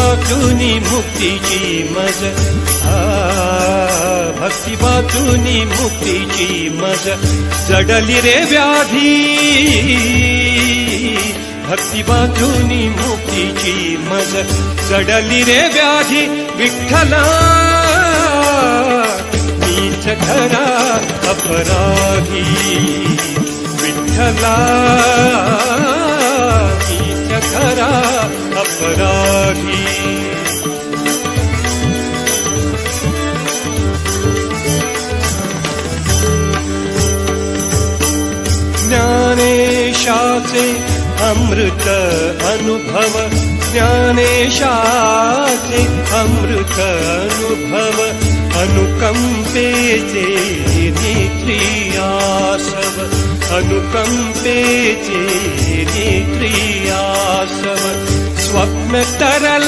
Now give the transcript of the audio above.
वाचूनी मुक्तीची मज, भक्ती वाचूनी मुक्तीची मज, जडली रे व्याधी, भक्ती वाचूनी मुक्तीची मज, जडली रे व्याधी. विठ्ठला मीच खरा अपराधी, विठ्ठला मीच खरा अपराधी. ज्ञानेशाचे अमृत अनुभव, ज्ञानेशाचे अमृत अनुभव, अनुकंपेचे नेत्रियासव, अनुकंपेचे नेत्रियासव. स्वप्न तरल